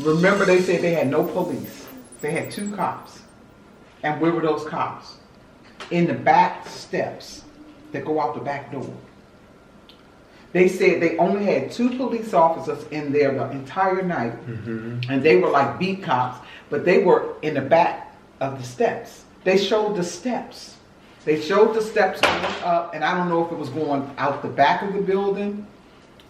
Remember, they said they had no police. They had 2 cops. And where were those cops? In the back steps that go out the back door. They said they only had 2 police officers in there the entire night. And they were like beat cops, but they were in the back of the steps. They showed the steps. They showed the steps going up, and I don't know if it was going out the back of the building,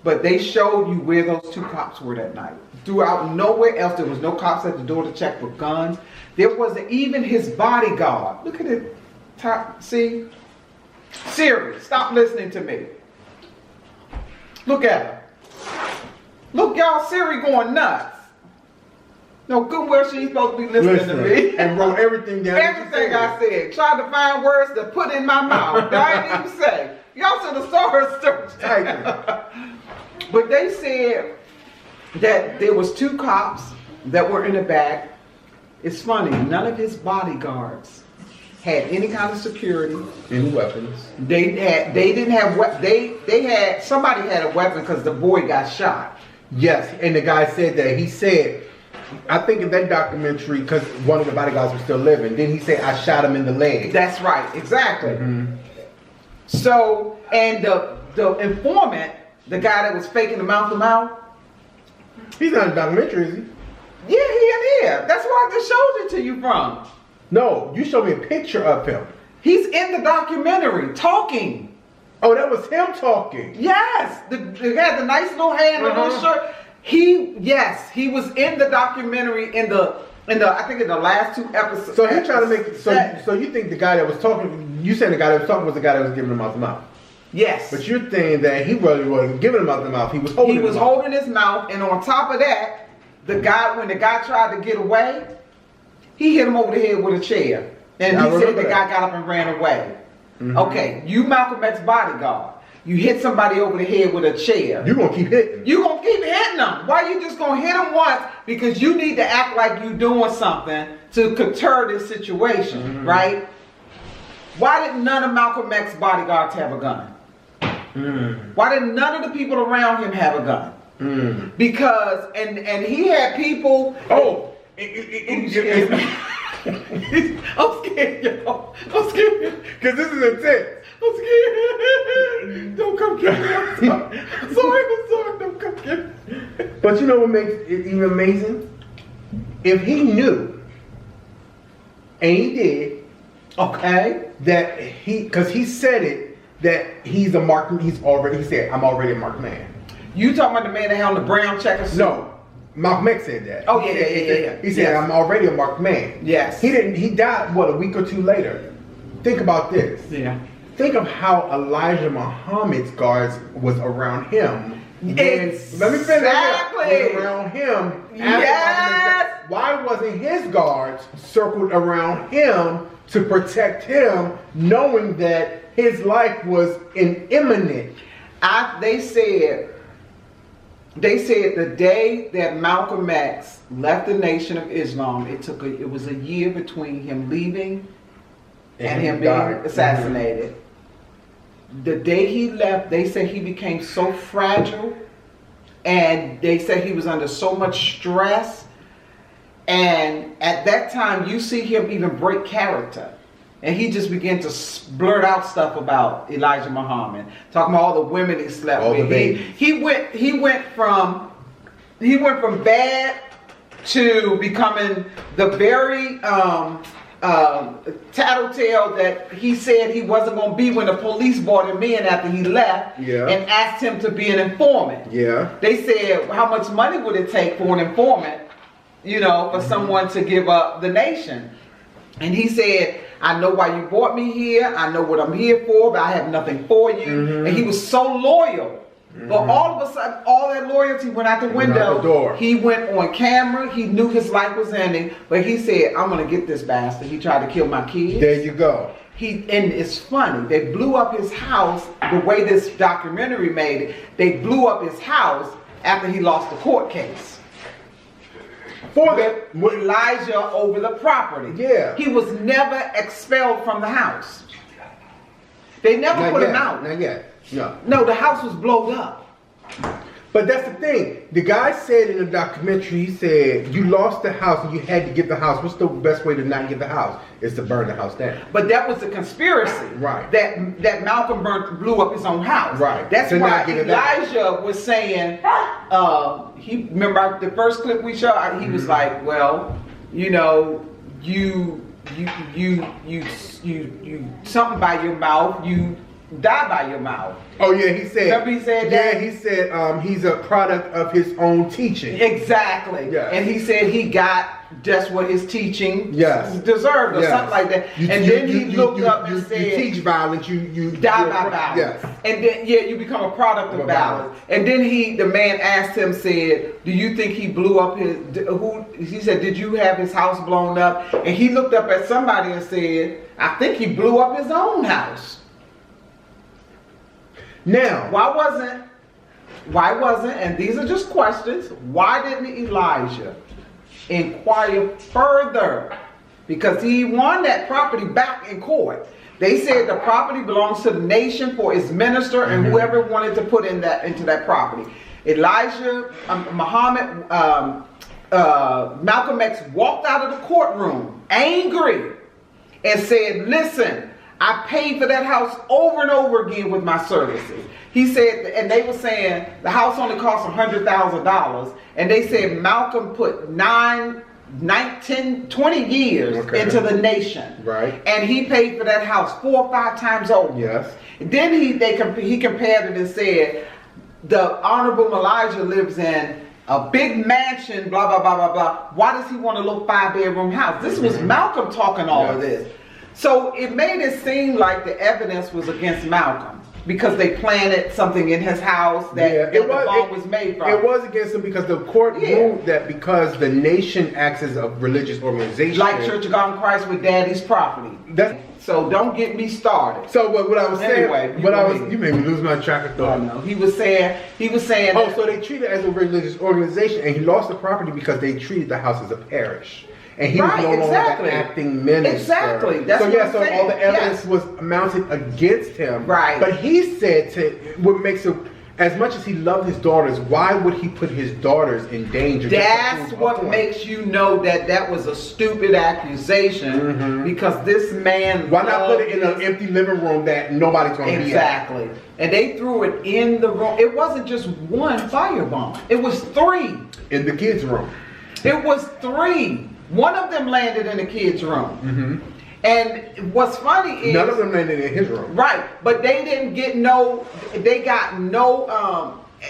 but they showed you where those 2 cops were that night. Throughout nowhere else, there was no cops at the door to check for guns. There wasn't even his bodyguard. Look at it. See? Siri, stop listening to me. Look at her. Look, y'all, Siri going nuts. No, good where she's supposed to be listening to me. And wrote everything down. Everything I said. Tried to find words to put in my mouth. I didn't even say. Y'all should have saw her search. But they said that there was 2 cops that were in the back. It's funny, none of his bodyguards had any kind of security. Any weapons. They didn't have they had somebody had a weapon because the boy got shot. Yes, and the guy said that. He said, I think in that documentary, because one of the bodyguards was still living, then he said, I shot him in the leg. That's right, exactly. So, and the informant, the guy that was faking the mouth to mouth. He's not in the documentary, is he? Yeah, he in here. That's where I just showed it to you from. No, you showed me a picture of him. He's in the documentary talking. Oh, that was him talking. Yes, he had the nice little hand and little shirt. He was in the documentary in the I think in the last 2 episodes. So he trying to make so you think the guy that was talking? You saying the guy that was talking was the guy that was giving him mouth to mouth? Yes. But you're saying that he really wasn't giving him mouth to mouth. He was holding his mouth, and on top of that, when the guy tried to get away, he hit him over the head with a chair. And he said the guy got up and ran away. Okay, you Malcolm X bodyguard. You hit somebody over the head with a chair. You're going to keep hitting. You're going to keep hitting them. Why you just going to hit them once? Because you need to act like you're doing something to deter this situation, right? Why did none of Malcolm X bodyguards have a gun? Why did none of the people around him have a gun? Because, and he had people... Oh! I'm scared, y'all. I'm scared. Because this is intense. I'm scared. Don't come get me. I'm sorry. Don't come get me. But you know what makes it even amazing? If he knew, and he did, okay, that because he said it, that he's a marked, he said, I'm already a marked man. You talking about the man that had on the brown checker suit? No. Malcolm X said that. Oh, yeah. He said, I'm already a marked man. Yes. He died, a week or 2 later. Think about this. Yeah. Think of how Elijah Muhammad's guards was around him. Exactly. Let me finish. Was around him. Yes. Why wasn't his guards circled around him to protect him, knowing that his life was imminent? They said the day that Malcolm X left the Nation of Islam, it was a year between him leaving and him being assassinated. The day he left, they said he became so fragile, and they said he was under so much stress. And at that time, you see him even break character. And he just began to blurt out stuff about Elijah Muhammad, talking about all the women he slept with. He went from bad to becoming the very tattletale that he said he wasn't going to be when the police brought him in after he left and asked him to be an informant. Yeah. They said, how much money would it take for an informant, for someone to give up the nation? And he said, I know why you brought me here. I know what I'm here for, but I have nothing for you. And he was so loyal. But all of a sudden, all that loyalty went out the window. He went on camera. He knew his life was ending. But he said, I'm going to get this bastard. He tried to kill my kids. There you go. And it's funny. They blew up his house the way this documentary made it. They blew up his house after he lost the court case. With Elijah over the property. Yeah. He was never expelled from the house. They never put him out. Not yet. No. No, the house was blown up. But that's the thing. The guy said in the documentary, he said, you lost the house and you had to get the house. What's the best way to not get the house? Is to burn the house down. But that was the conspiracy. Right. That Malcolm blew up his own house. Right. That's To why not get it back. Elijah was saying, remember the first clip we shot, he was like, well, you know, you something by your mouth, you die by your mouth. Oh yeah, he said. Remember he said that? Yeah, he said he's a product of his own teaching. Exactly. Yes. And he said he got just what his teaching deserved or Yes. something like that. And then he looked up and said, you teach violence, you die by violence. Yes. And then you become a product of violence. And then the man asked him, said, do you think he blew up he said, did you have his house blown up? And he looked up at somebody and said, I think he blew up his own house. Now, Why wasn't, and these are just questions, why didn't Elijah inquire further? Because he won that property back in court. They said the property belongs to the nation for its minister and whoever wanted to put into that property. Malcolm X walked out of the courtroom angry and said, listen, I paid for that house over and over again with my services. He said, and they were saying the house only cost $100,000. And they said Malcolm put 9, 10, 20 years into the nation. Right. And he paid for that house 4 or 5 times over. Yes. Then he compared it and said, the Honorable Elijah lives in a big mansion, blah, blah, blah, blah, blah. Why does he want a little 5-bedroom house? This was Malcolm talking all of this. So it made it seem like the evidence was against Malcolm because they planted something in his house that the bomb was made from. It was against him because the court ruled that because the nation acts as a religious organization. Like Church of God in Christ with Daddy's property. So don't get me started. So what I was saying, anyway, you made me lose my track of thought. No, he was saying. Oh, so they treated it as a religious organization, and he lost the property because they treated the house as a parish. And he was no longer the acting minister. Exactly. That's what I'm saying. All the evidence was mounted against him. Right. But he said what makes it, as much as he loved his daughters, why would he put his daughters in danger? That's what makes you know that was a stupid accusation because this man. Why not put it in an empty living room that nobody's going to be at? Exactly. And they threw it in the room. It wasn't just one firebomb. It was 3. In the kids' room. It was 3. One of them landed in the kids' room. And what's funny is none of them landed in his room. Right, but they didn't get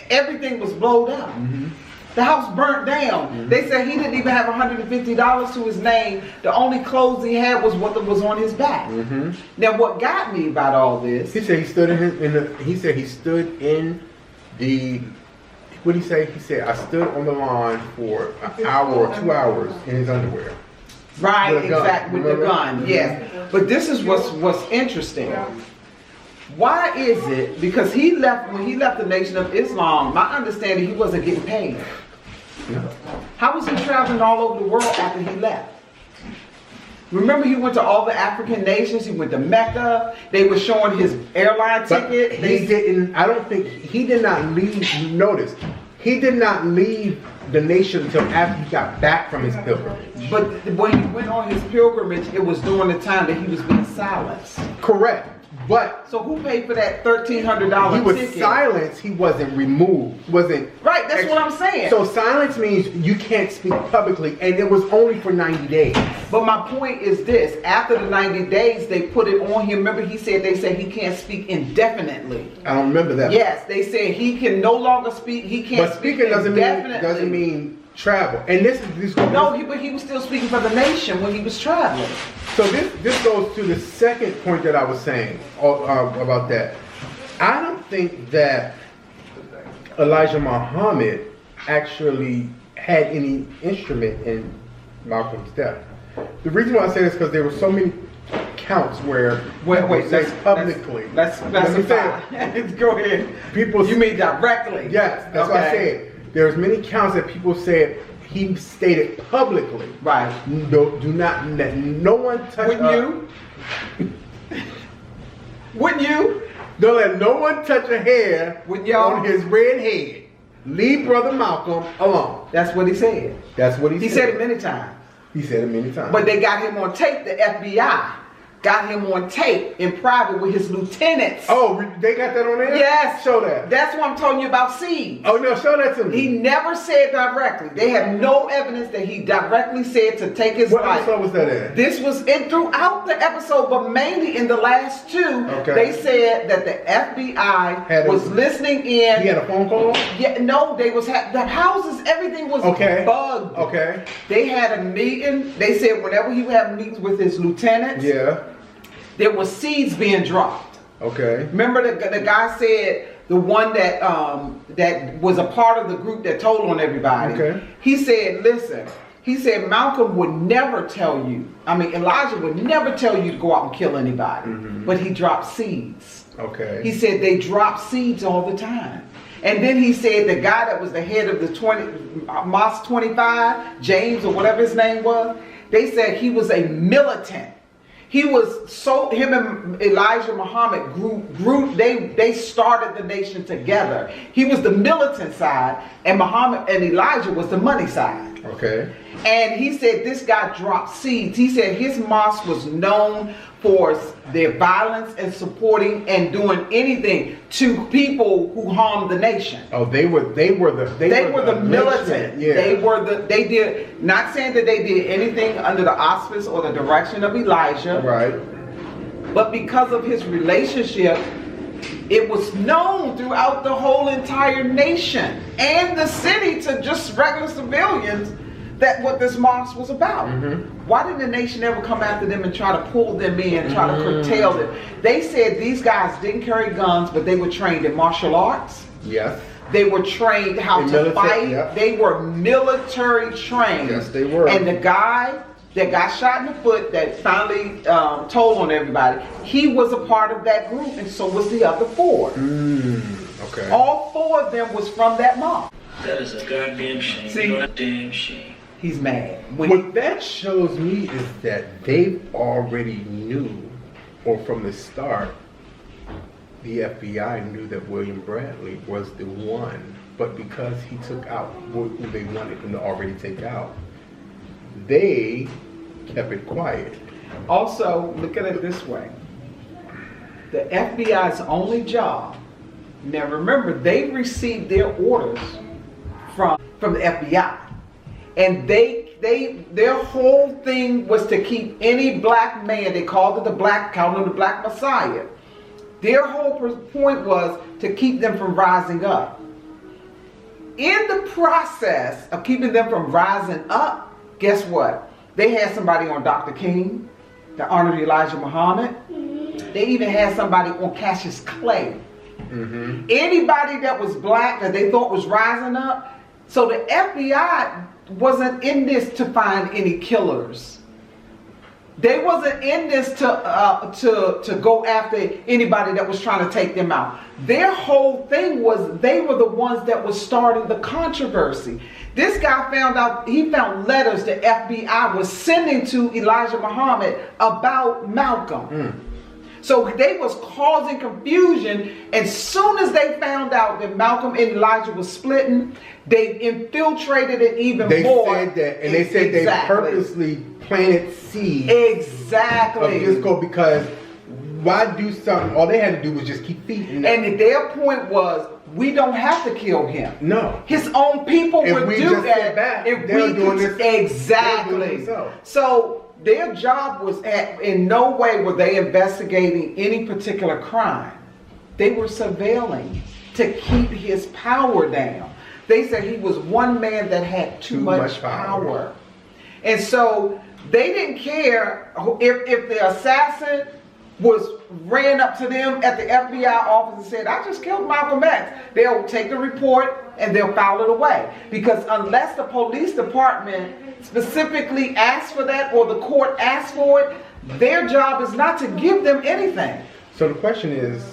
everything was blown up. The house burnt down. They said he didn't even have $150 to his name. The only clothes he had was what was on his back. Now what got me about all this? He said he stood in the what did he say? He said, I stood on the lawn for an hour or 2 hours in his underwear. Right, exactly, with the gun, yes. But this is what's interesting. Why is it, because when he left the Nation of Islam, my understanding, he wasn't getting paid. How was he traveling all over the world after he left? Remember, he went to all the African nations. He went to Mecca. They were showing his airline ticket. He did not leave. Notice, he did not leave the nation until after he got back from his pilgrimage. But when he went on his pilgrimage, it was during the time that he was being silenced. Correct. But so who paid for that $1,300 he was ticket? silenced. He wasn't removed. Wasn't right. That's what I'm saying. So silence means you can't speak publicly, and it was only for 90 days. But my point is this: after the 90 days, they put it on him. Remember, they said he can't speak indefinitely. I don't remember that. Yes, they said he can no longer speak. He can't. But speaking doesn't mean travel. And this but he was still speaking for the nation when he was traveling. So this goes to the second point that I was saying about that. I don't think that Elijah Muhammad actually had any instrument in Malcolm's death. The reason why I say this is because there were so many counts where publicly. Let's specify. Go ahead. You mean directly? Yes, that's what I said. There's many counts that people said he stated publicly. Right. Do not let no one touch. Wouldn't you? Don't let no one touch a hair on his red head. leave Brother Malcolm alone. That's what he said. That's what He said it many times. He said it many times. But they got him on tape, the FBI. Got him on tape in private with his lieutenants. Oh, they got that on there? Yes. Show that. That's what I'm telling you about seeds. Oh, no, show that to me. He never said directly. They have no evidence that he directly said to take his life. What episode was that in? This was in throughout the episode, but mainly in the last two. Okay. They said that the FBI was listening in. He had a phone call? Yeah, no, they was the houses, everything was bugged. Okay. They had a meeting. They said whenever he would have meetings with his lieutenants, there was seeds being dropped. Okay. Remember the guy said the one that that was a part of the group that told on everybody. Okay. He said, listen. He said Malcolm would never tell you. I mean, Elijah would never tell you to go out and kill anybody. But he dropped seeds. Okay. He said they drop seeds all the time. And then he said the guy that was the head of the Mosque 25, James or whatever his name was, they said he was a militant. He was him and Elijah Muhammad they started the nation together. He was the militant side and Muhammad and Elijah was the money side. Okay. And he said this guy dropped seeds. He said his mosque was known for their violence and supporting and doing anything to people who harmed the nation. Oh, they were the militant. Yeah. They did not saying that they did anything under the auspice or the direction of Elijah. Right. But because of his relationship, it was known throughout the whole entire nation and the city to just regular civilians that what this mosque was about. Why didn't the nation ever come after them and try to pull them in, try to curtail them? They said these guys didn't carry guns, but they were trained in martial arts. Yes. They were trained how to fight. Yep. They were military trained. Yes, they were. And the guy that got shot in the foot that finally told on everybody, he was a part of that group, and so was the other four. Okay. All four of them was from that mosque. That is a goddamn shame. See? Goddamn shame. He's mad. What that shows me is that they already knew, or from the start, the FBI knew that William Bradley was the one, but because he took out who they wanted him to already take out, they kept it quiet. Also, look at it this way. The FBI's only job, now remember, they received their orders from the FBI. And their whole thing was to keep any black man, they called him the BlackMessiah. Their whole point was to keep them from rising up. In the process of keeping them from rising up, guess what? They had somebody on Dr. King, that honored Elijah Muhammad. They even had somebody on Cassius Clay. Anybody that was black that they thought was rising up. So the FBI wasn't in this to find any killers. They wasn't in this to go after anybody that was trying to take them out. Their whole thing was they were the ones that was starting the controversy. This guy he found letters the FBI was sending to Elijah Muhammad about Malcolm. So they was causing confusion. As soon as they found out that Malcolm and Elijah was splitting, they infiltrated it even more. They said that, and they said they purposely planted seeds. Exactly. Of discord, because why do something? All they had to do was just keep feeding them. And their point was, we don't have to kill him. No. His own people would do that. Back, if they're doing this. Exactly. So their job was in no way were they investigating any particular crime. They were surveilling to keep his power down. They said he was one man that had too much power. And so they didn't care if the assassin ran up to them at the FBI office and said, I just killed Malcolm X. They'll take the report and they'll file it away. Because unless the police department specifically asks for that or the court asks for it, their job is not to give them anything. So the question is,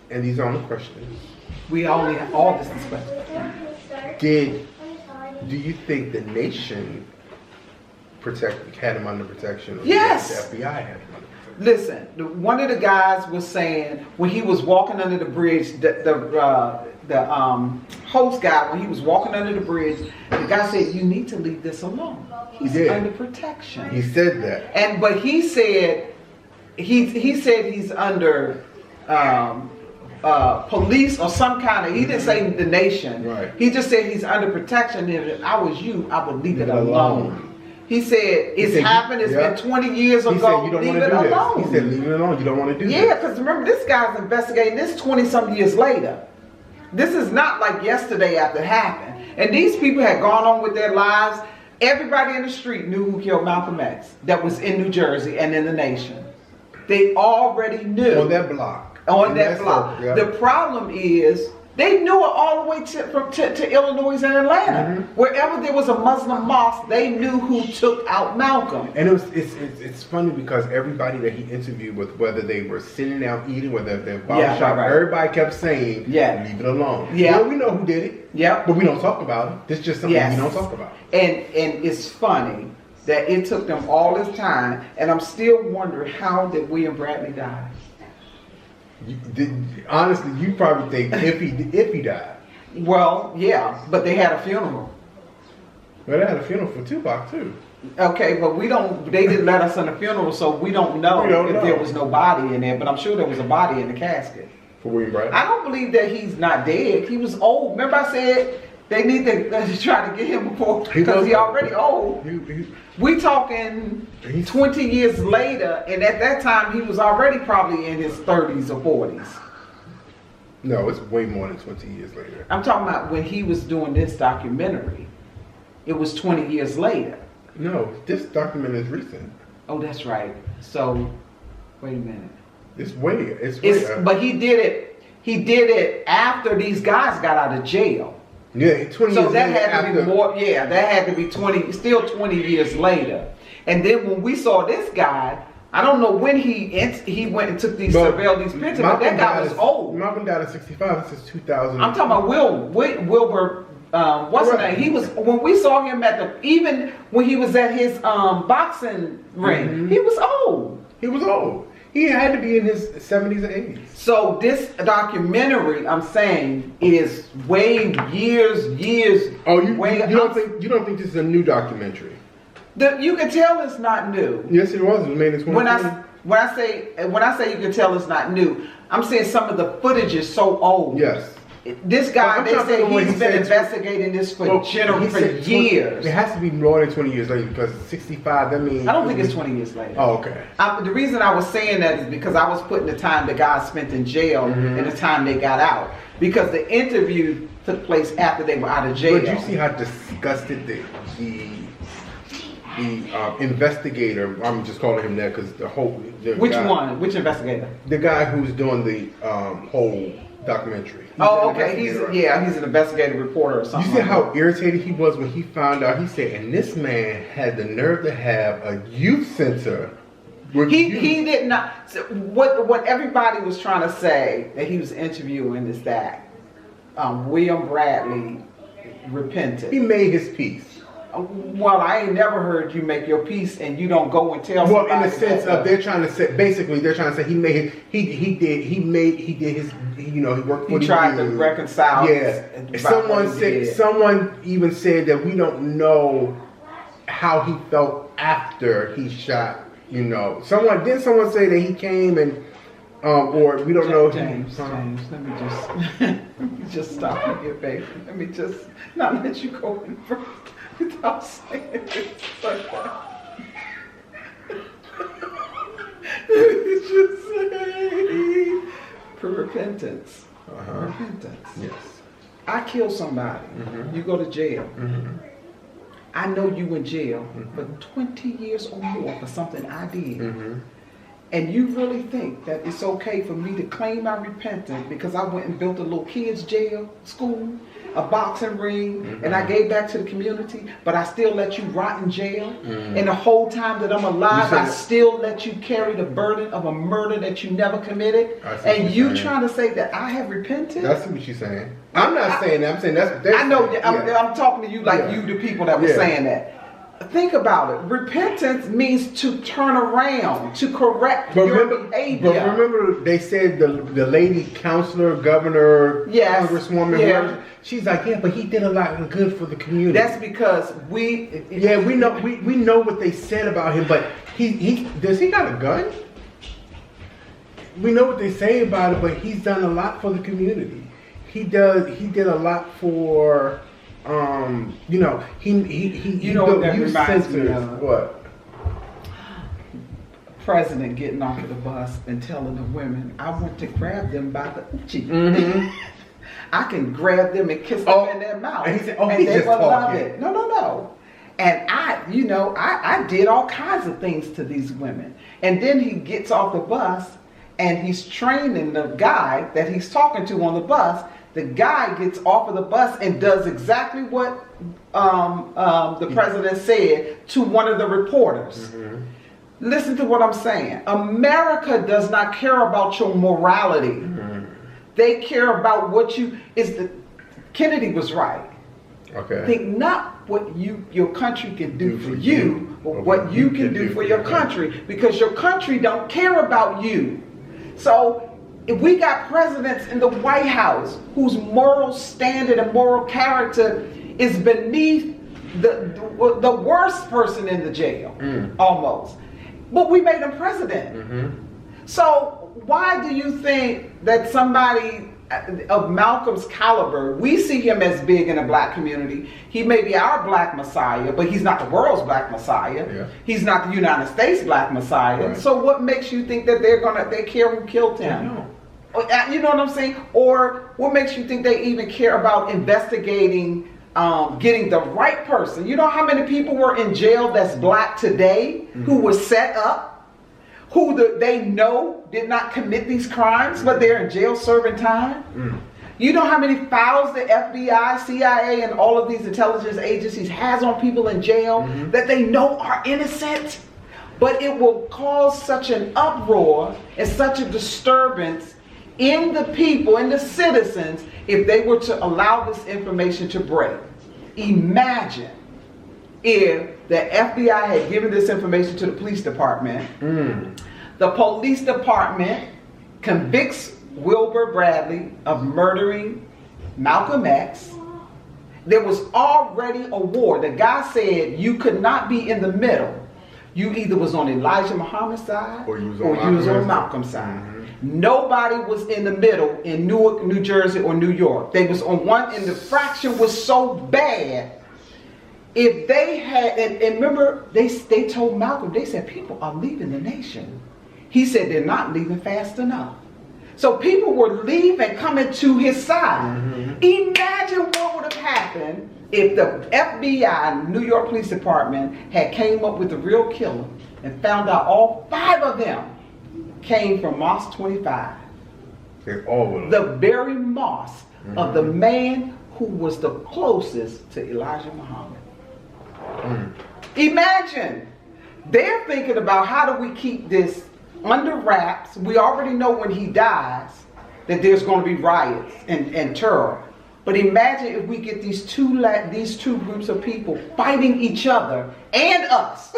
and these are the questions. We only have all this questions. Do you think the nation had him under protection? Or Yes. The FBI had him under protection? Listen, one of the guys was saying when he was walking under the bridge, host guy, when he was walking under the bridge, the guy said, "You need to leave this alone. He's under protection." He said that. But he said he said he's under police or some kind of. He didn't say the nation. Right. He just said he's under protection. And if I was you, I would leave it alone. He said it's happened. It's been 20 years ago. He said you don't leave want to it do alone. this. He said leave it alone. You don't want to do this. Yeah, because remember, this guy's investigating this 20-some years later. This is not like yesterday after it happened. And these people had gone on with their lives. Everybody in the street knew who killed Malcolm X that was in New Jersey and in the nation. They already knew. On that block. On that block. Yeah. The problem is, they knew it all the way to Illinois and Atlanta. Wherever there was a Muslim mosque, they knew who took out Malcolm. And it's funny because everybody that he interviewed with, whether they were sitting down eating, whether they're barbershop, everybody kept saying, leave it alone. Yeah. Well, we know who did it. Yeah. But we don't talk about it. This is just something we don't talk about. And it's funny that it took them all this time, and I'm still wondering, how did William Bradley die? Honestly, you probably think if he died. Well, yeah, but they had a funeral. Well, they had a funeral for Tupac too. Okay, but they didn't let us in the funeral, so we don't know if there was no body in there, but I'm sure there was a body in the casket. For William Bradley? I don't believe that he's not dead. He was old. Remember I said they need to try to get him before, because he's already old. We talking 20 years later, and at that time he was already probably in his 30s or 40s. No, it's way more than 20 years later. I'm talking about when he was doing this documentary. It was 20 years later. No, this documentary is recent. Oh, that's right. So, wait a minute. It's way. But he did it. He did it after these guys got out of jail. Yeah, 20 so years that later. had to be more. Yeah, that had to be 20. Still 20 years later. And then when we saw this guy, I don't know when he went and took surveilled these pictures, but that guy was old. Malcolm died in 65. This is 2000. I'm talking about Wilbur. What's his name? He was, when we saw him even when he was at his boxing ring, he was old. He was old. He had to be in his 70s and 80s. So this documentary, I'm saying, is way years. Oh, you don't think this is a new documentary? You can tell it's not new. Yes, it was. It was made in 2020. When I say you can tell it's not new, I'm saying some of the footage is so old. Yes. This guy, they say he's been investigating this for years. It has to be more than 20 years later, because 65, that means... I don't think it's 20 years later. Oh, okay. The reason I was saying that is because I was putting the time the guy spent in jail and the time they got out. Because the interview took place after they were out of jail. But you see how disgusted the investigator, I'm just calling him that because Which one? Which investigator? The guy who's doing the whole documentary. He's an investigative reporter or something. You see how irritated he was when he found out? He said, and this man had the nerve to have a youth center. He did not. What everybody was trying to say that he was interviewing is that William Bradley repented. He made his peace. Well, I ain't never heard you make your peace and you don't go and tell somebody. Well, in the sense of they're trying to say, basically they're trying to say he did his, he worked for. He tried to reconcile. Yeah. Someone even said that we don't know how he felt after he shot. Someone say that he came and or we don't know. James, let me just stop you here, baby. Let me just not let you go in first. Without saying this like that. Just say for repentance. Repentance. Yes. I kill somebody. You go to jail. I know you in jail for 20 years or more for something I did. And you really think that it's okay for me to claim my repentance because I went and built a little kids jail, school, a boxing ring, and I gave back to the community, but I still let you rot in jail? And the whole time that I'm alive, I still let you carry the burden of a murder that you never committed? And you trying to say that I have repented? That's what you're saying. I'm not saying that. I'm saying that's what they're I know. saying. I'm talking to you like you, the people that were saying that. think about it. Repentance means to turn around, to correct your behavior. But remember, they said the lady counselor, governor, Yes. congresswoman, Yeah. whoever, she's like, yeah, but he did a lot of good for the community. That's because we know what they said about him, but he does he got a gun? We know what they say about it, but he's done a lot for the community. He did a lot for he what that reminds me of? What? President getting off of the bus and telling the women, I want to grab them by the Uchi. Mm-hmm. I can grab them and kiss them in their mouth. And he said, and he's they just will love talking. it. No. And I did all kinds of things to these women. And then he gets off the bus and he's training the guy that he's talking to on the bus. The guy gets off of the bus and does exactly what the president said to one of the reporters. Mm-hmm. Listen to what I'm saying. America does not care about your morality. Mm-hmm. They care about what Kennedy was right. Okay. Think not what your country can do for you, but what you can do for your country. Because your country don't care about you. So if we got presidents in the White House whose moral standard and moral character is beneath the worst person in the jail, almost. But we made him president. Mm-hmm. So why do you think that somebody of Malcolm's caliber, we see him as big in the black community? He may be our black messiah, but he's not the world's black messiah. Yeah. He's not the United States black messiah. Right. So what makes you think that they care who killed him? You know what I'm saying? Or what makes you think they even care about investigating, getting the right person? You know how many people were in jail that's black today, who were set up, who they know did not commit these crimes, but they're in jail serving time? You know how many files the FBI, CIA, and all of these intelligence agencies has on people in jail that they know are innocent? But it will cause such an uproar and such a disturbance in the people, in the citizens, if they were to allow this information to break. Imagine if the FBI had given this information to the police department. The police department convicts Wilbur Bradley of murdering Malcolm X. There was already a war. The guy said you could not be in the middle. You either was on Elijah Muhammad's side or you was on Malcolm's side. Nobody was in the middle in Newark, New Jersey or New York. They was on one, and the fraction was so bad. If they had, and remember, they told Malcolm, they said people are leaving the nation. He said they're not leaving fast enough. So people were leaving, coming to his side. Imagine what would have happened if the FBI, New York Police Department, had came up with the real killer and found out all 5 of them came from Mosque 25. The very mosque of the man who was the closest to Elijah Muhammad. Imagine. They're thinking about how do we keep this under wraps. We already know when he dies that there's going to be riots and terror. But imagine if we get these two groups of people fighting each other and us.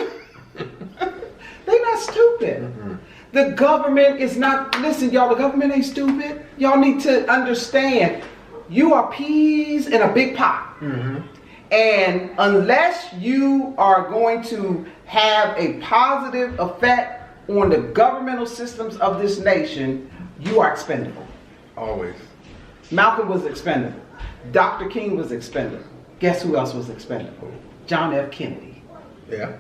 They're not stupid. The government is not, listen y'all, the government ain't stupid. Y'all need to understand, you are peas in a big pot. And unless you are going to have a positive effect on the governmental systems of this nation, you are expendable. Always. Malcolm was expendable. Dr. King was expendable. Guess who else was expendable? John F. Kennedy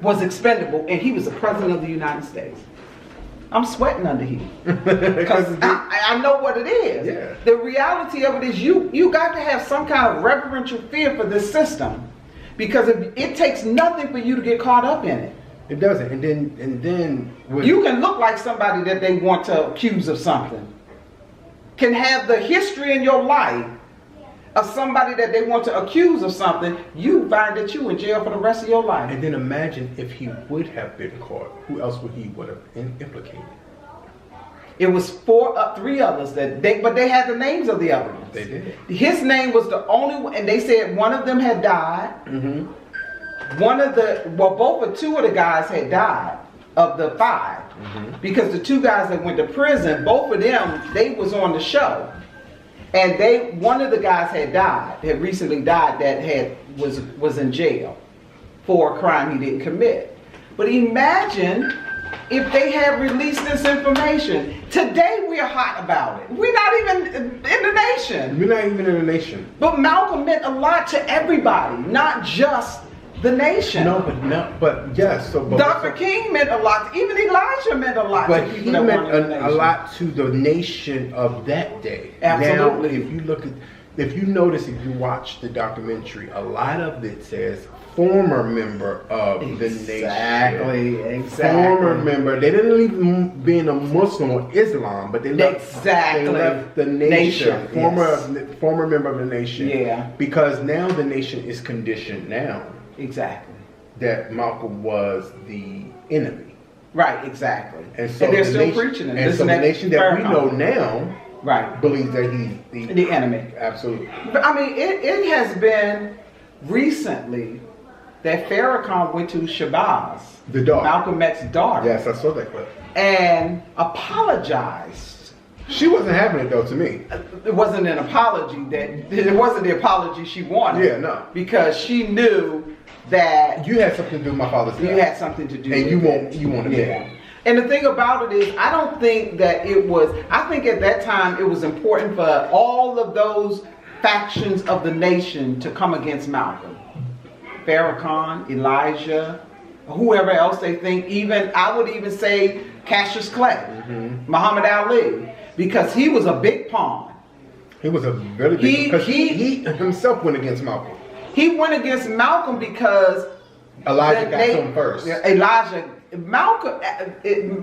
was expendable, and he was the president of the United States. I'm sweating under here because I know what it is. Yeah. The reality of it is you got to have some kind of reverential fear for this system, because it takes nothing for you to get caught up in it. It doesn't. And then you can look like somebody that they want to accuse of something. Can have the history in your life of somebody that they want to accuse of something. You find that you in jail for the rest of your life. And then imagine if he would have been caught. Who else would he have implicated? It was 3 others but they had the names of the other ones. They did. His name was the only one, and they said one of them had died. two of the guys had died of the 5. Because the 2 guys that went to prison, both of them, they was on the show. And one of the guys had recently died that was in jail for a crime he didn't commit. But imagine if they had released this information. Today we are hot about it. We're not even in the nation. We're not even in the nation. But Malcolm meant a lot to everybody, not just the nation. But yes. Dr. King meant a lot. Even Elijah meant a lot. But to people he that meant wanted the nation. a lot to the nation of that day. Absolutely. Now, if you notice, if you watch the documentary, a lot of it says former member of the nation. Exactly. Former member. They didn't leave being a Muslim or Islam, but they left the nation. Former member of the nation. Yeah. Because now the nation is conditioned now. Exactly. That Malcolm was the enemy. Right, exactly. And so they're still preaching it. And so the nation that we know now believes that he's the enemy. Absolutely. But I mean, it has been recently that Farrakhan went to Shabazz, the daughter, Malcolm X's daughter. Yes, I saw that clip. And apologized. She wasn't having it though, to me. It wasn't an apology it wasn't the apology she wanted. Yeah, no. Because she knew that you had something to do with my father's death. You had something to do and with you want to yeah. And the thing about it is, I don't think that I think at that time it was important for all of those factions of the nation to come against Malcolm. Farrakhan, Elijah, whoever else they think, I would even say Cassius Clay, Muhammad Ali, because he was a big pawn. He was a very big pawn. He himself went against Malcolm. He went against Malcolm because Elijah got to him first.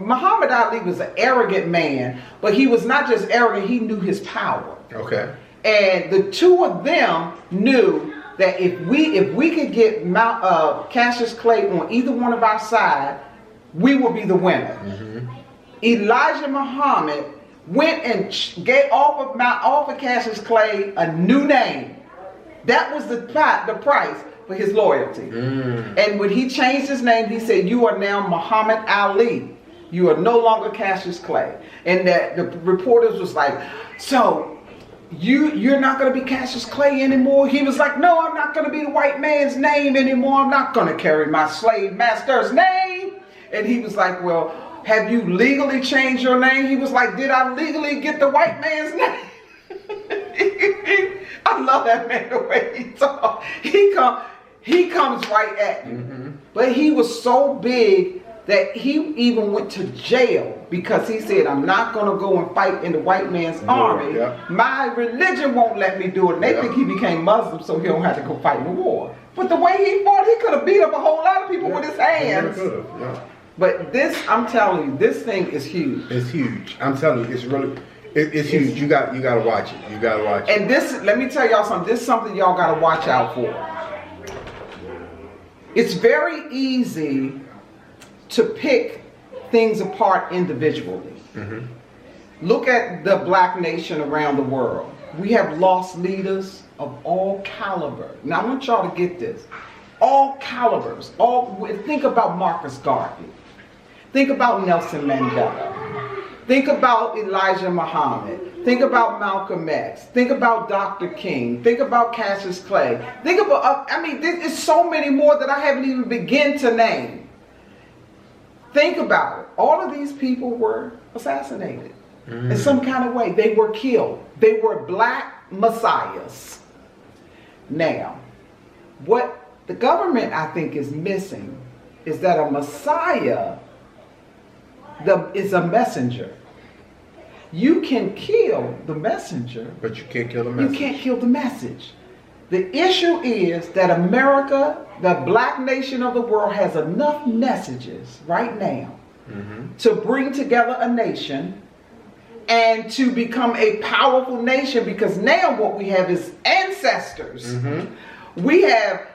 Muhammad Ali was an arrogant man, but he was not just arrogant, he knew his power. Okay. And the two of them knew that if we could get Cassius Clay on either one of our side, we will be the winner. Elijah Muhammad went and gave off of Cassius Clay a new name. That was the price for his loyalty. And when he changed his name, he said, "You are now Muhammad Ali. You are no longer Cassius Clay." And that the reporters was like, "So you're not going to be Cassius Clay anymore?" He was like, "No, I'm not going to be the white man's name anymore. I'm not going to carry my slave master's name." And he was like, "Well, have you legally changed your name?" He was like, "Did I legally get the white man's name?" I love that man, the way he talks. He comes right at you. But he was so big that he even went to jail because he said, "I'm not going to go and fight in the white man's army. My religion won't let me do it." And they think he became Muslim so he don't have to go fight in the war. But the way he fought, he could have beat up a whole lot of people with his hands. But this, I'm telling you, this thing is huge. It's huge. I'm telling you, it's really... It's huge. You got to watch it. You got to watch it. And this, let me tell y'all something. This is something y'all got to watch out for. It's very easy to pick things apart individually. Look at the black nation around the world. We have lost leaders of all caliber. Now I want y'all to get this. All calibers. Think about Marcus Garvey. Think about Nelson Mandela. Think about Elijah Muhammad. Think about Malcolm X. Think about Dr. King. Think about Cassius Clay. Think about, there's so many more that I haven't even begun to name. Think about it. All of these people were assassinated in some kind of way. They were killed. They were black messiahs. Now, what the government, I think, is missing is that a messiah is a messenger. You can kill the messenger, but you can't kill the message. You can't kill the message. The issue is that America, the black nation of the world, has enough messages right now to bring together a nation and to become a powerful nation, because now what we have is ancestors. We have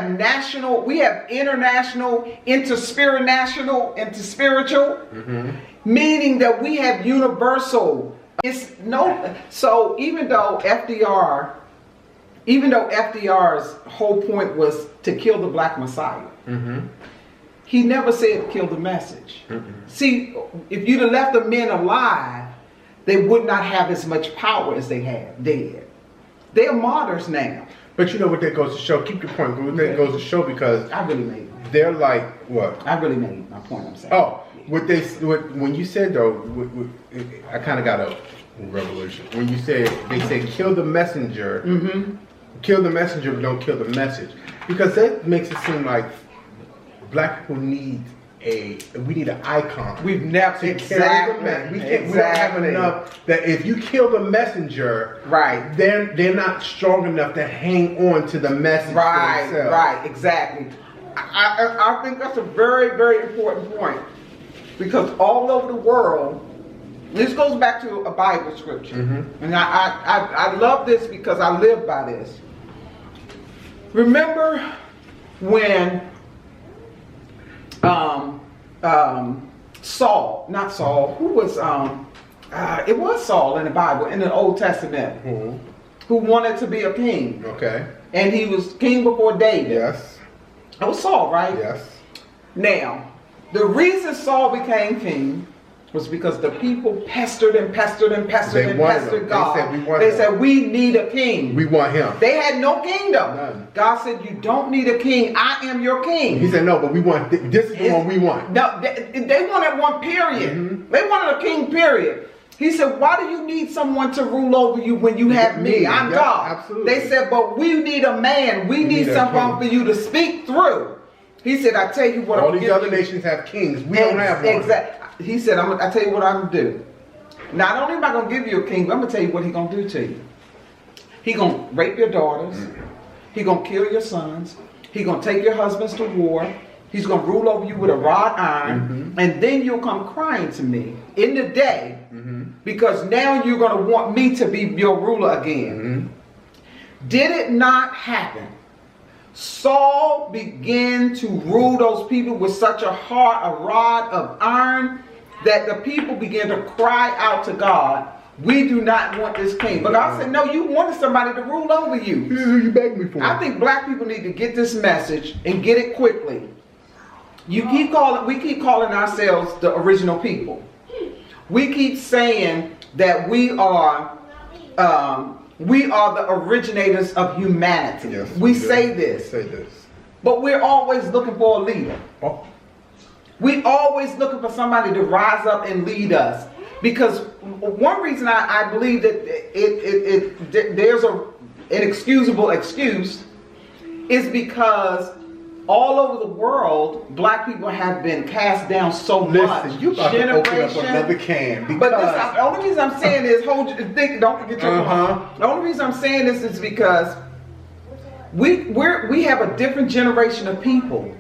national, we have international, interspiritual, meaning that we have universal. So even though FDR even though FDR's whole point was to kill the Black Messiah, he never said kill the message. See, if you'd have left the men alive, they would not have as much power as they have dead. They are martyrs now. But you know what that goes to show? Keep your point. But what that goes to show, because I really made it. they're like what? I really made my point. I'm saying. Oh, when you said though, I kind of got a revolution. When you said they said kill the messenger, kill the messenger, but don't kill the message, because that makes it seem like black people need we need an icon. We've never We don't have enough that if you kill the messenger, right, they're not strong enough to hang on to the message. Right, exactly. I think that's a very, very important point, because all over the world, this goes back to a Bible scripture, and I love this because I live by this. Remember when Saul, who was it was Saul in the Bible, in the Old Testament, who wanted to be a king. Okay. And he was king before David. Yes. That was Saul, right? Yes. Now, the reason Saul became king was because the people pestered God. They said, we need a king. We want him. They had no kingdom. None. God said, you don't need a king. I am your king. He said, no, but we want, this is the one we want. No, they wanted one, period. They wanted a king, period. He said, why do you need someone to rule over you when you have me? I'm God. Absolutely. They said, but we need a man. We need someone for you to speak through. He said, I tell you what, all these other nations have kings. We don't have one. Exactly. He said, I tell you what I'm going to do. Not only am I going to give you a king, but I'm going to tell you what he's going to do to you. He's going to rape your daughters. He's going to kill your sons. He's going to take your husbands to war. He's going to rule over you with a rod iron. And then you'll come crying to me in the day, because now you're going to want me to be your ruler again. Did it not happen? Saul began to rule those people with such a rod of iron, that the people began to cry out to God, we do not want this king. But God said, no, you wanted somebody to rule over you. This is who you begged me for. I think black people need to get this message and get it quickly. We keep calling ourselves the original people. We keep saying that we are the originators of humanity. Yes, we say this. But we're always looking for a leader. We're always looking for somebody to rise up and lead us. Because one reason I believe that there's an inexcusable excuse is because all over the world, black people have been cast down so much. Listen, you about to open up another can. But the only reason I'm saying is, don't forget your point. The only reason I'm saying this is because we have a different generation of people.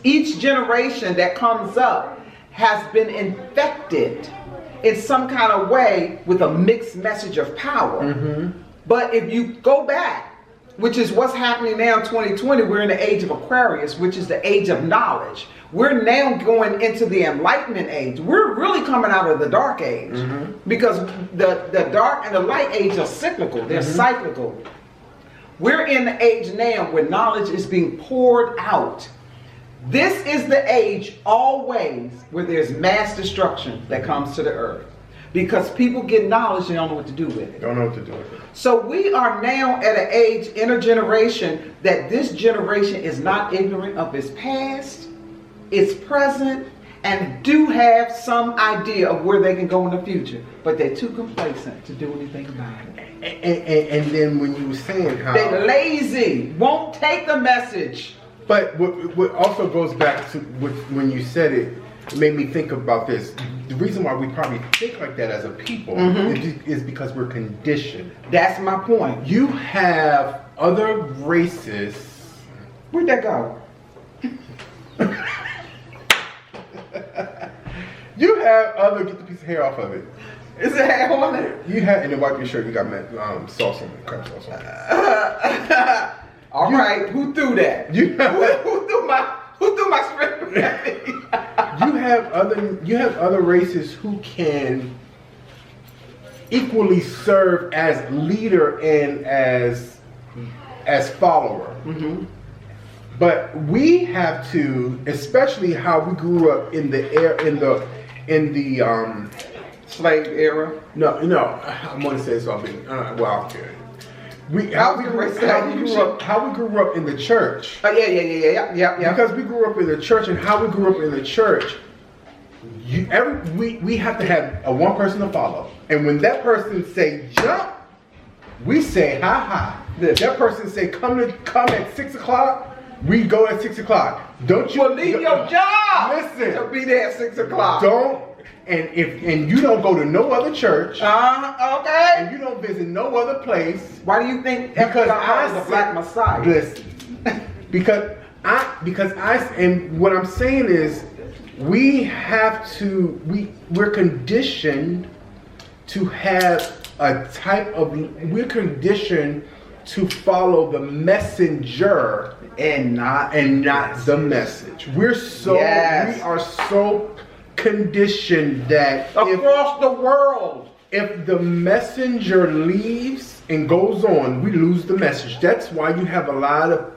Each generation that comes up has been infected in some kind of way with a mixed message of power. But if you go back, which is what's happening now in 2020, we're in the age of Aquarius, which is the age of knowledge. We're now going into the Enlightenment age. We're really coming out of the dark age, because the dark and the light age are cyclical. They're cyclical. We're in the age now where knowledge is being poured out. This is the age always where there's mass destruction that comes to the earth. Because people get knowledge, they don't know what to do with it. Don't know what to do with it. So we are now at an age in a generation that this generation is not ignorant of its past, its present, and do have some idea of where they can go in the future. But they're too complacent to do anything about it. And then when you were saying how they're lazy, won't take the message. But what also goes back to when you said it, made me think about this. The reason why we probably think like that as a people is because we're conditioned. That's my point. You have other races. Where'd that go? You have other. Get the piece of hair off of it. Is it hair on it? You have, and then wipe your shirt. You got sauce on it, crab sauce on it. All right. Who threw that? You have, who threw my shrimp at me? You have other races who can equally serve as leader and as as follower. Mm-hmm. But we have to, especially how we grew up in the Slave era. No, I'm gonna say something. Well, okay. How we grew up in the church. Oh yeah. Because we grew up in the church, and how we grew up in the church, we have to have a one person to follow, and when that person say jump, we say ha ha. That person say come at 6 o'clock. We go at 6 o'clock. Don't you leave your job? Listen, to be there at 6 o'clock. Don't. And you don't go to no other church. Okay. And you don't visit no other place. Why do you think? Because I was the BlackMessiah. Listen, because and what I'm saying is, we're conditioned to have a type of. We're conditioned to follow the messenger and not the message. We are so conditioned that across the world, if the messenger leaves and goes on, we lose the message. That's why you have a lot of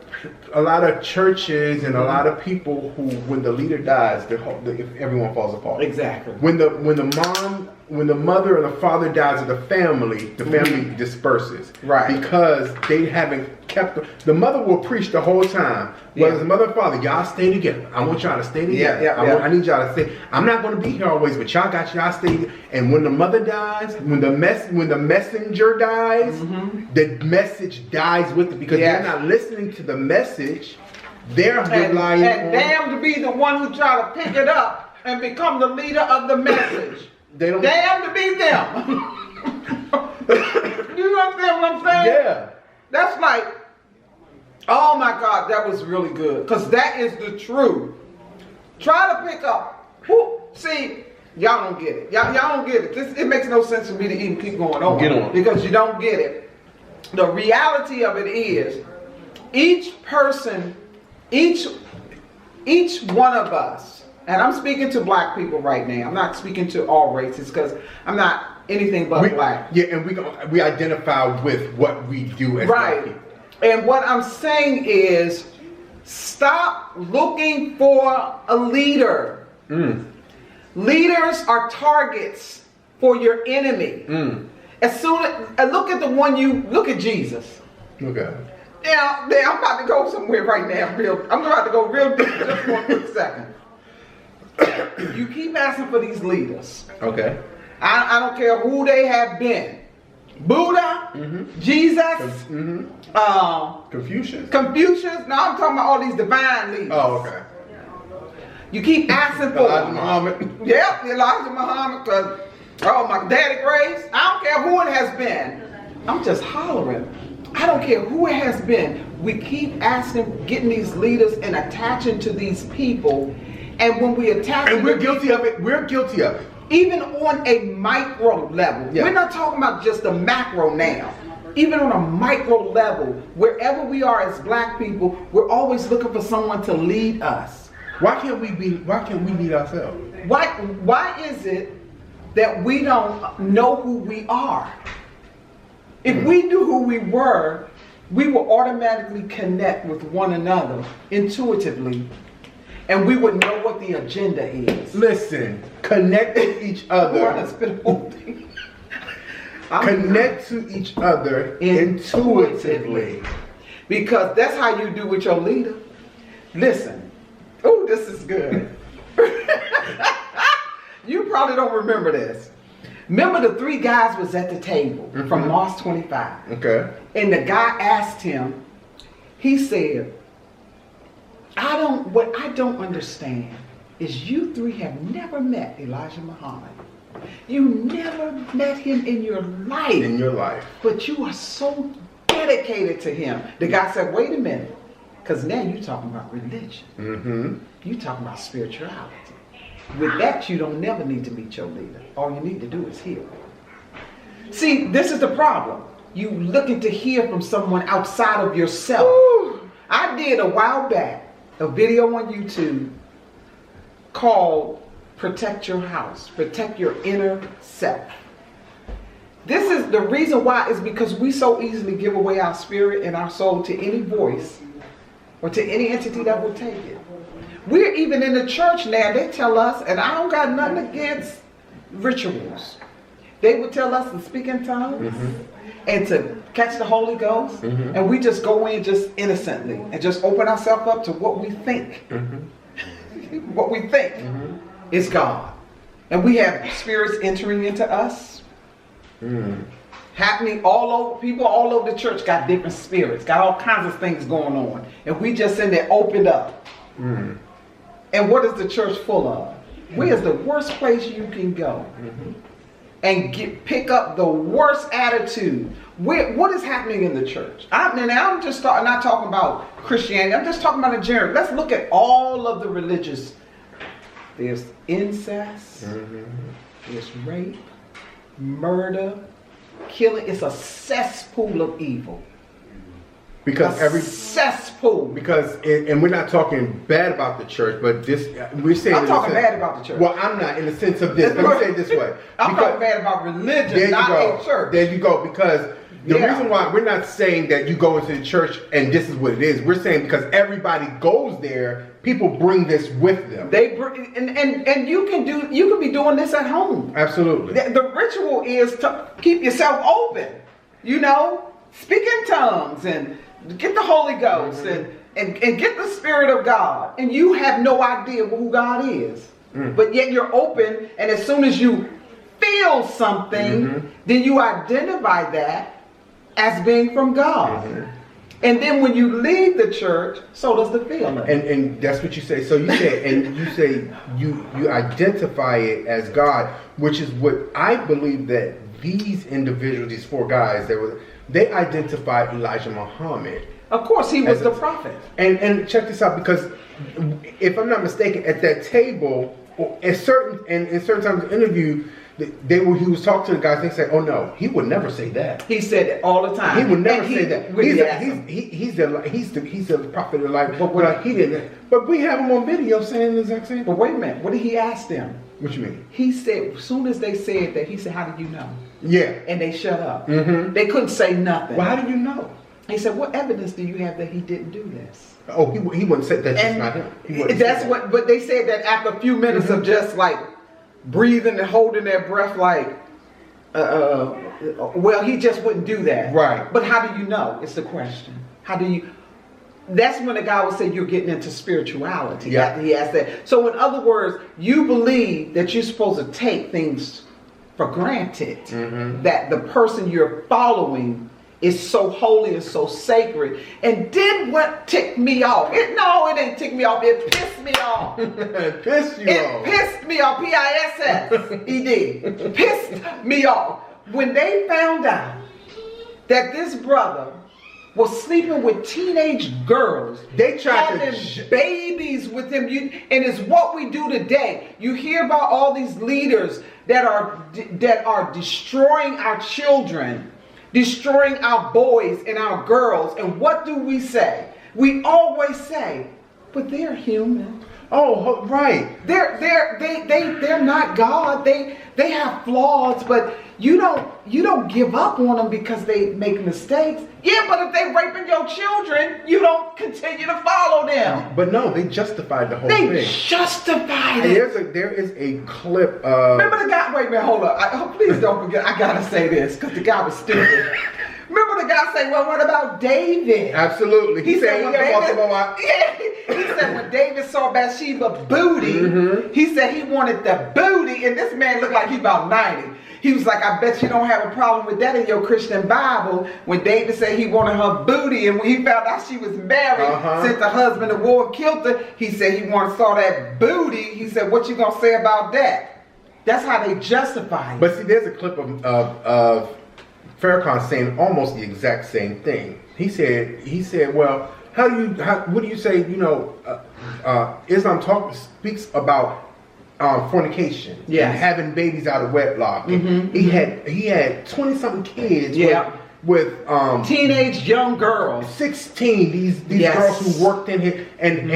churches and a lot of people who, when the leader dies, everyone falls apart. Exactly. When the mother and the father dies of the family disperses. Right. Because they haven't kept the mother will preach the whole time. Whether it's the mother and father, y'all stay together. I want y'all to stay together. I need y'all to stay. I'm not going to be here always, but y'all stay together. And when the mother dies, when the messenger dies, the message dies with it, because they're not listening to the message. They're relying on. Damn to be the one who try to pick it up and become the leader of the message. Damn to be them. You understand what I'm saying? Yeah. That's like, oh my God, that was really good. Because that is the truth. Try to pick up. See, y'all don't get it. Y'all don't get it. It makes no sense for me to even keep going on. Get on. Because you don't get it. The reality of it is, each person, each one of us, and I'm speaking to black people right now. I'm not speaking to all races, because I'm not anything but black. Yeah, and we identify with what we do as black people. And what I'm saying is, stop looking for a leader. Leaders are targets for your enemy. As soon as look at look at Jesus. Okay. Now, I'm about to go somewhere right now. I'm about to go real deep just for a quick second. You keep asking for these leaders. Okay. I don't care who they have been. Buddha, Jesus, Confucius. No, I'm talking about all these divine leaders. Oh, okay. You keep asking for Elijah Muhammad. Yep, Elijah Muhammad. Because my Daddy Grace. I don't care who it has been. I'm just hollering. I don't care who it has been. We keep asking, getting these leaders and attaching to these people. And when we attach, and we're guilty of it. We're guilty of it. Even on a micro level. Yeah. We're not talking about just the macro now. Even on a micro level, wherever we are as black people, we're always looking for someone to lead us. Why can't we lead ourselves? Why is it that we don't know who we are? If we knew who we were, we would automatically connect with one another intuitively, and we would know what the agenda is. Listen, connect with each other. Connect to each other intuitively. Because that's how you do with your leader. Listen. Oh, this is good. You probably don't remember this. Remember the three guys was at the table from Mars 25. Okay. And the guy asked him, he said, what I don't understand is you three have never met Elijah Muhammad. You never met him in your life. In your life. But you are so dedicated to him. The guy said, wait a minute. Because now you're talking about religion. You're talking about spirituality. With that, you don't never need to meet your leader. All you need to do is hear. See, this is the problem. You looking to hear from someone outside of yourself. Ooh. I did a while back a video on YouTube called Protect Your House. Protect Your Inner Self. This is the reason why is because we so easily give away our spirit and our soul to any voice or to any entity that will take it. We're even in the church now, they tell us, and I don't got nothing against rituals. They would tell us to speak in tongues and to catch the Holy Ghost. And we just go in just innocently and just open ourselves up to what we think. What we think is God. And we have spirits entering into us. Happening all over. People all over the church got different spirits. Got all kinds of things going on. And we just in there opened up. And what is the church full of? Where's the worst place you can go? And pick up the worst attitude. What is happening in the church? I'm just not talking about Christianity. I'm just talking about in general. Let's look at all of the religious. There's incest. There's rape, murder, killing. It's a cesspool of evil. Because cesspool. Because and we're not talking bad about the church, but we're saying I'm talking bad about the church. Well, I'm not in the sense of this. Let me say it this way. I'm talking bad about religion, not a church. There you go. Because the reason why we're not saying that you go into the church and this is what it is. We're saying because everybody goes there, people bring this with them. They bring, and you can be doing this at home. Absolutely. The ritual is to keep yourself open. Speak in tongues and get the Holy Ghost and get the Spirit of God. And you have no idea who God is. But yet you're open, and as soon as you feel something, then you identify that as being from God. And then when you leave the church, so does the feeling. And that's what you say. So you say you identify it as God, which is what I believe that these individuals, these four guys, they identified Elijah Muhammad. Of course, he was the prophet. And check this out, because if I'm not mistaken, at that table, in certain times of the interview, he was talking to the guys. They said, "Oh no, he would never say that." He said it all the time. He would never say that. He's the prophet of life. But he didn't. But we have him on video saying the exact same. But wait a minute, what did he ask them? What you mean? He said, as soon as they said that, he said, "How did you know?" Yeah. And they shut up. They couldn't say nothing. Well, how did you know? He said, "What evidence do you have that he didn't do this?" Oh, he wouldn't say that. That's not him. That's what. But they said that after a few minutes of just like breathing and holding their breath, like, well, he just wouldn't do that. Right. But how do you know? It's the question. How do you? That's when the guy would say you're getting into spirituality. Yeah. After he asked that. So in other words, you believe that you're supposed to take things for granted. That the person you're following is so holy and so sacred. And then what ticked me off? It didn't tick me off. It pissed me off. It pissed you off. It pissed me off. P-I-S-S-E-D. Pissed me off. When they found out that this brother was sleeping with teenage girls. They tried having babies with him. And it's what we do today. You hear about all these leaders that are destroying our children, destroying our boys and our girls. And what do we say? We always say, but they're human. Oh, right. They're not God. They have flaws, but you don't give up on them because they make mistakes. Yeah, but if they raping your children, you don't continue to follow them. But no, they justified the whole thing. They justified and it. There is a clip of... Remember the guy? Wait a minute, hold up. Please don't forget. I gotta say this because the guy was stupid. Remember the guy say, "Well, what about David?" Absolutely. He said when David saw Bathsheba booty, he said he wanted the booty, and this man looked like he about 90. He was like, "I bet you don't have a problem with that in your Christian Bible." When David said he wanted her booty, and when he found out she was married, sent the husband to war and killed her, he said he saw that booty. He said, "What you gonna say about that?" That's how they justify it. But see, there's a clip of Farrakhan saying almost the exact same thing. He said, "Well, what do you say? Islam speaks about fornication and having babies out of wedlock. He had 20-something kids with teenage young girls, 16. These girls who worked in here, and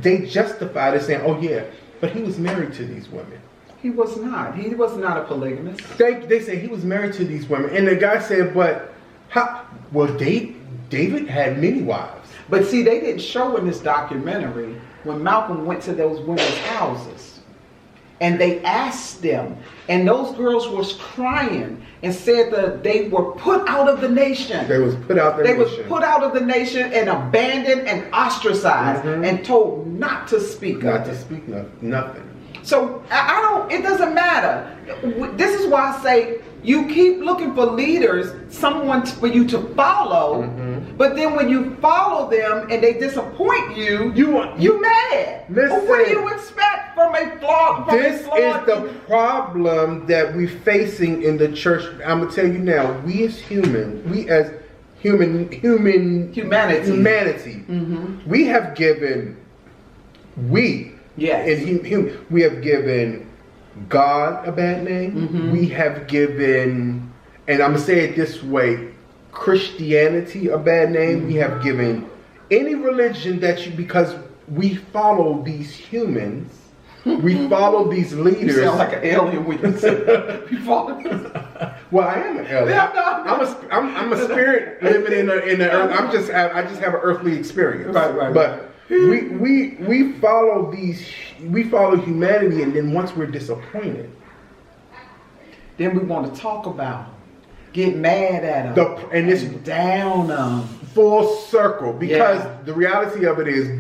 they justified it saying, oh yeah, but he was married to these women." He was not. He was not a polygamist. They say he was married to these women, and the guy said, "But how?" Well, David had many wives. But see, they didn't show in this documentary when Malcolm went to those women's houses. And they asked them, and those girls was crying and said that they were put out of the nation. They was put out of the nation. They was put out of the nation and abandoned and ostracized and told not to speak. Not to speak nothing. So I don't. It doesn't matter. This is why I say you keep looking for leaders, someone for you to follow. But then when you follow them and they disappoint you, you mad. Listen, what do you expect from a flawed? This is the problem that we're facing in the church. I'm gonna tell you now. We as humanity. We have given we have given God a bad name. We have given, and I'm gonna say it this way, Christianity a bad name. We have given any religion because we follow these humans. We follow these leaders. You sound like an alien when you say that. You follow. Well, I am an alien. I'm a spirit living in the earth. I just have an earthly experience. Right. But we follow humanity, and then once we're disappointed, then we want to talk about them, get mad at them, and it's down them. Full circle, because the reality of it is,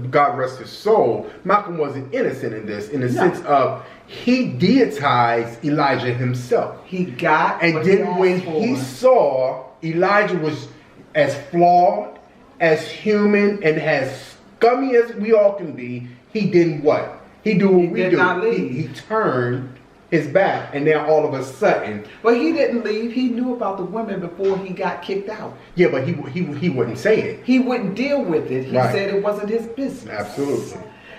God rest his soul, Malcolm wasn't innocent in this, in the sense of he deitized Elijah himself. He got, and then when he saw Elijah was as flawed, as human, and as scummy as we all can be, he did what? He did what we do. He turned his back, and now all of a sudden. But he didn't leave. He knew about the women before he got kicked out. Yeah, but he wouldn't say it. He wouldn't deal with it. He said it wasn't his business. Absolutely.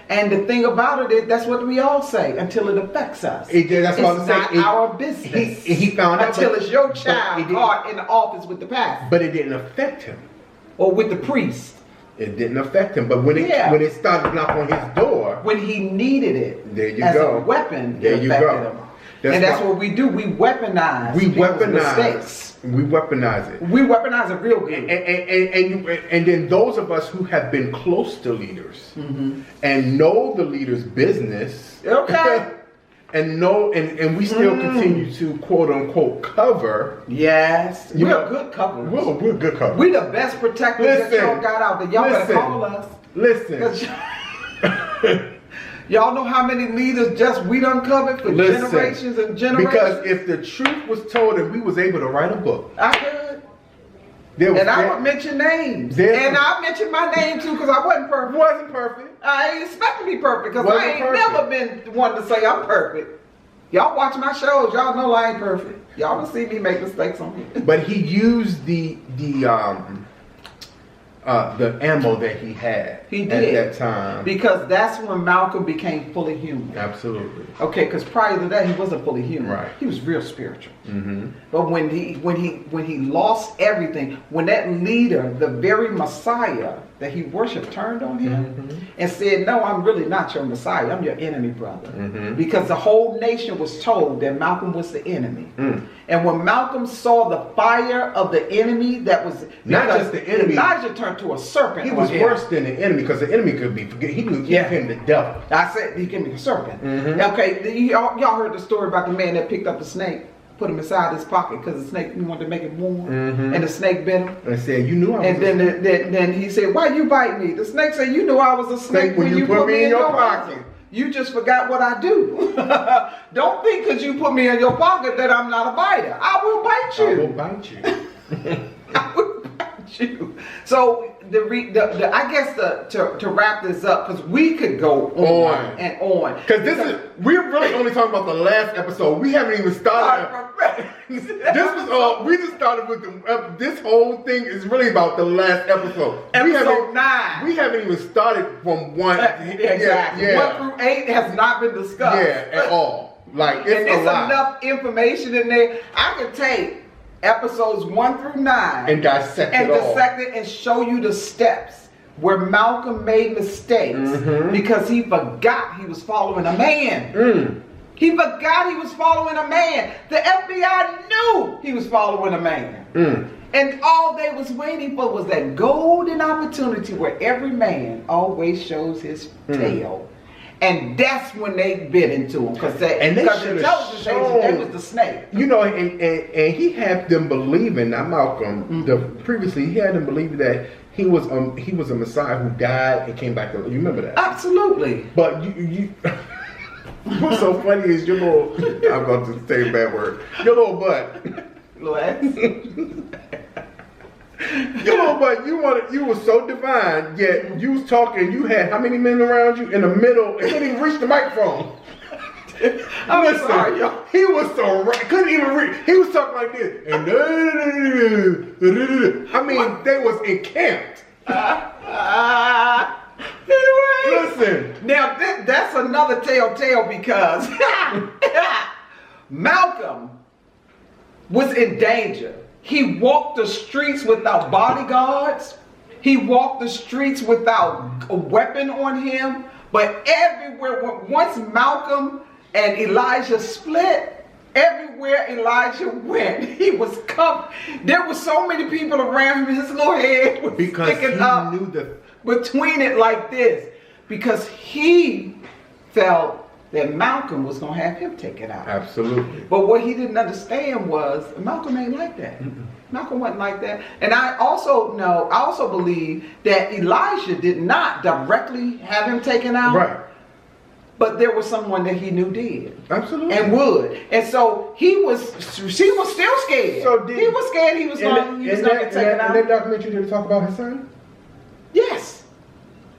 And the thing about it is, that's what we all say until it affects us. That's what I'm saying. It's not our business. He found out until it's your child caught in the office with the pastor. But it didn't affect him. Or with the priest. It didn't affect him. But when it started to knock on his door, when he needed it, there you as go. a weapon, there you go. him. That's what we do. We weaponize. Mistakes. We weaponize it. We weaponize it real good. And then those of us who have been close to leaders and know the leader's business, and we still continue to quote unquote cover. Yes, we're good coverers. We're good coverers. We the best protectors that y'all got out there. Y'all better call us. Listen. Y'all know how many leaders we done covered for generations and generations? Because if the truth was told and we was able to write a book. I could. And I would mention names. And I mentioned my name too because I wasn't perfect. Wasn't perfect. I ain't expect to be perfect because I ain't never been one to say I'm perfect. Y'all watch my shows. Y'all know I ain't perfect. Y'all will see me make mistakes on me. But he used the ammo that he had at that time. Because that's when Malcolm became fully human. Absolutely. Okay, because prior to that he wasn't fully human. Right. He was real spiritual. But when he lost everything, when that leader, the very Messiah that he worshipped, turned on him and said, "No, I'm really not your Messiah. I'm your enemy, brother." Because the whole nation was told that Malcolm was the enemy. And when Malcolm saw the fire of the enemy, that was not just the enemy. Elijah turned to a serpent. He was worse than the enemy because the enemy could be forget. He became the devil. I said he became a serpent. Okay, y'all heard the story about the man that picked up the snake, put him inside his pocket because the snake, he wanted to make it warm, and the snake bit him. And said, "You knew I was." And then he said, "Why you bite me?" The snake said, "You knew I was a snake when you put me in your pocket. You just forgot what I do." Don't think because you put me in your pocket that I'm not a biter. I will bite you. I will bite you. I will bite you. So I guess to wrap this up, because we could go on and on. Because we're really only talking about the last episode. We haven't even started. We just started with this whole thing is really about the last episode. Episode 9. We haven't even started from 1. Exactly. 1 through 8 has not been discussed. Yeah, at all. Like it's a lot. Enough information in there. I could take episodes 1 through 9 and dissect it and show you the steps where Malcolm made mistakes because he forgot he was following a man. He forgot he was following a man. The FBI knew he was following a man. And all they was waiting for was that golden opportunity where every man always shows his tail. And that's when they bit into him. Because the intelligence agent, they was the snake. You know, and he had them believing, not Malcolm, previously he had them believing that he was a Messiah who died and came back to life. You remember that? Absolutely. But you what's so funny is your little, I'm about to say a bad word, your little butt. Little ass. Your little butt, you were so divine, yet you was talking, you had how many men around you in the middle, and couldn't even reach the microphone. I'm sorry, y'all. He was so right, couldn't even reach, he was talking like this, and I mean, they was encamped. Anyway, Listen. Now that's another telltale because Malcolm was in danger. He walked the streets without bodyguards. He walked the streets without a weapon on him. But everywhere, once Malcolm and Elijah split, everywhere Elijah went, he was covered. There were so many people around him, his little head was sticking up between it like this. Because he felt that Malcolm was going to have him taken out. Absolutely. But what he didn't understand was Malcolm ain't like that. Malcolm wasn't like that. And I also believe that Elijah did not directly have him taken out. Right. But there was someone that he knew did. Absolutely. And would. And so she was still scared. So he was scared he was going to get taken out. In that documentary, did it talk about his son? Yes.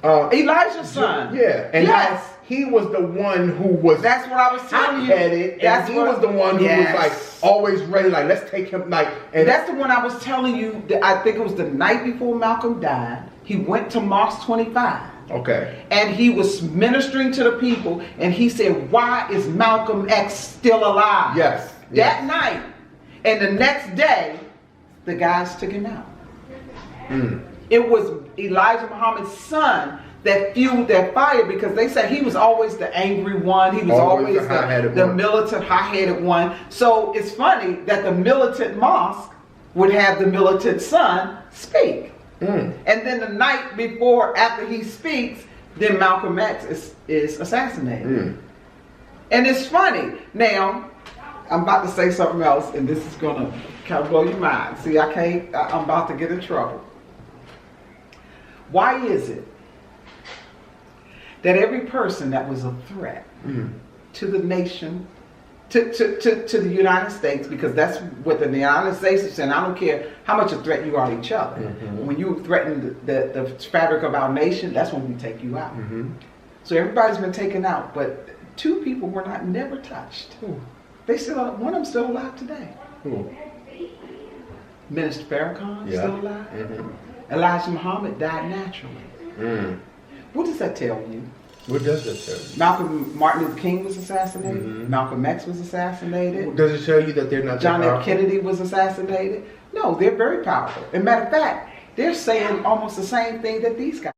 Elijah's son. Yeah. And yes. He was the one who was. That's what I was telling you. And he was the one who was like always ready. Like, let's take him. Like, and that's the one I was telling you. I think it was the night before Malcolm died. He went to Mosque 25. Okay. And he was ministering to the people, and he said, "Why is Malcolm X still alive?" Yes. That night, and the next day, the guys took him out. It was Elijah Muhammad's son that fueled that fire, because they said he was always the angry one. He was always the militant, high-headed one. So it's funny that the militant mosque would have the militant son speak. And then the night before, after he speaks, then Malcolm X is assassinated. And it's funny. Now, I'm about to say something else, and this is going to kind of blow your mind. See, I'm about to get in trouble. Why is it that every person that was a threat to the nation, to the United States, because that's what the United States is saying, I don't care how much a threat you are to each other. When you threaten the fabric of our nation, that's when we take you out. So everybody's been taken out, but two people were never touched. They still, one of them still alive today. Minister Farrakhan still alive. Elijah Muhammad died naturally. What does that tell you? What does that tell you? Martin Luther King was assassinated. Malcolm X was assassinated. Does it tell you that they're not John F. Kennedy was assassinated? No, they're very powerful. As a matter of fact, they're saying almost the same thing that these guys